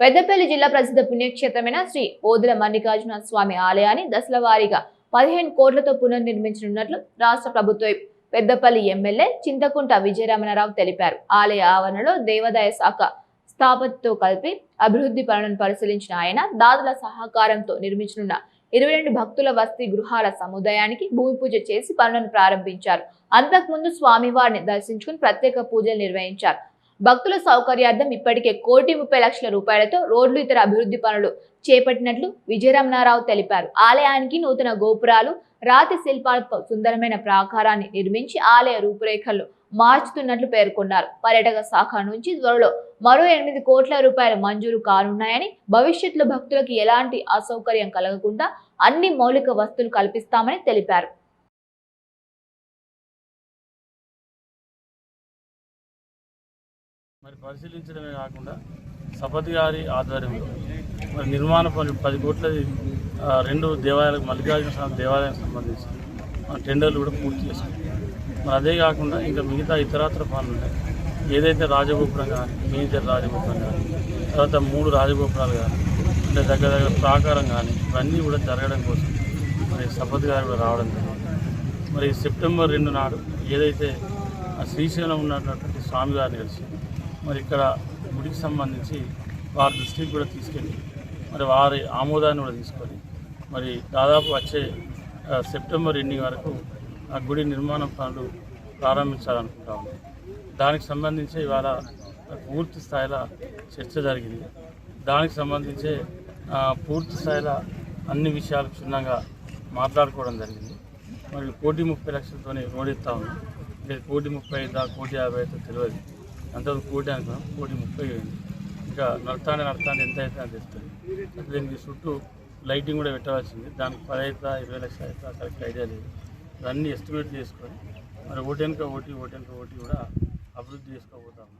పెద్దపల్లి జిల్లా ప్రసిద్ధ పుణ్యక్షేత్రమైన శ్రీ ఓదెల మల్లికార్జున స్వామి ఆలయాన్ని దశల వారీగా 15 కోట్లతో పునర్నిర్మించనున్నట్లు రాష్ట్ర ప్రభుత్వ పెద్దపల్లి ఎమ్మెల్యే చింతకుంట విజయరమణారావు తెలిపారు. ఆలయ ఆవరణలో దేవాదాయ శాఖ స్థాపతితో కలిపి అభివృద్ధి పనులను పరిశీలించిన ఆయన దాతల సహకారంతో నిర్మించనున్న 22 భక్తుల వసతి గృహాల సముదాయానికి భూమి పూజ చేసి పనులను ప్రారంభించారు. అంతకుముందు స్వామివారిని దర్శించుకుని ప్రత్యేక పూజలు నిర్వహించారు. భక్తుల సౌకర్యార్థం ఇప్పటికే 1,30,00,000 రూపాయలతో రోడ్లు ఇతర అభివృద్ధి పనులు చేపట్టినట్లు విజయరమణారావు తెలిపారు. ఆలయానికి నూతన గోపురాలు, రాతి శిల్పాలతో సుందరమైన ప్రాకారాన్ని నిర్మించి ఆలయ రూపురేఖలు మార్చుతున్నట్లు పేర్కొన్నారు. పర్యాటక శాఖ నుంచి త్వరలో మరో 8 కోట్ల రూపాయలు మంజూరు కానున్నాయని, భవిష్యత్తులో భక్తులకు ఎలాంటి అసౌకర్యం కలగకుండా అన్ని మౌలిక వసతులు కల్పిస్తామని తెలిపారు. మరి పరిశీలించడమే కాకుండా సపతి గారి ఆధ్వర్యంలో మరి నిర్మాణ పనులు 10 కోట్లది 2 దేవాలయాలకు మల్లికార్జున స్వామి దేవాలయానికి సంబంధించి టెండర్లు కూడా పూర్తి చేశారు. మరి అదే కాకుండా ఇంకా మిగతా ఇతరత్ర పనులు ఉన్నాయి. ఏదైతే రాజగోపురం కానీ, మేజర్ రాజగోపురం కానీ, తర్వాత 3 రాజగోపురాలు కానీ, అంటే దగ్గర ప్రాకారం కానీ, ఇవన్నీ కూడా జరగడం కోసం మరి సపతి గారు కూడా రావడం జరిగింది. మరి సెప్టెంబర్ 2 నాడు ఏదైతే శ్రీశైలం ఉన్నటువంటి స్వామి గారిని కలిసి మరి ఇక్కడ గుడికి సంబంధించి వారి దృష్టికి కూడా తీసుకెళ్ళి మరి వారి ఆమోదాన్ని కూడా తీసుకొని మరి దాదాపు వచ్చే సెప్టెంబర్ ఎండింగ్ వరకు ఆ గుడి నిర్మాణ పనులు ప్రారంభించాలనుకుంటా ఉన్నాం. దానికి సంబంధించి ఇవాళ పూర్తి స్థాయిలో చర్చ జరిగింది. దానికి సంబంధించి పూర్తి స్థాయిలో అన్ని విషయాలు క్షుణ్ణంగా మాట్లాడుకోవడం జరిగింది. మరి 1,30,00,000తోనే రోడ్ ఎత్తా ఉన్నాం. 1,30,000 1,50,000 తెలియదు. అంతవరకు 1,00,000 అనుకున్నాం, 1,30,000 అయింది. ఇంకా నడతానే ఎంత అయితే అని తెలుస్తుంది. దీనికి చుట్టూ లైటింగ్ కూడా పెట్టవలసింది. దానికి 10 అవుతుందా 20 లక్షలు అవుతుందా కరెక్ట్ ఐడియా లేదు. ఇవన్నీ ఎస్టిమేట్ చేసుకొని మరి ఓటెనక ఓటి కూడా అభివృద్ధి చేసుకోబోతాము.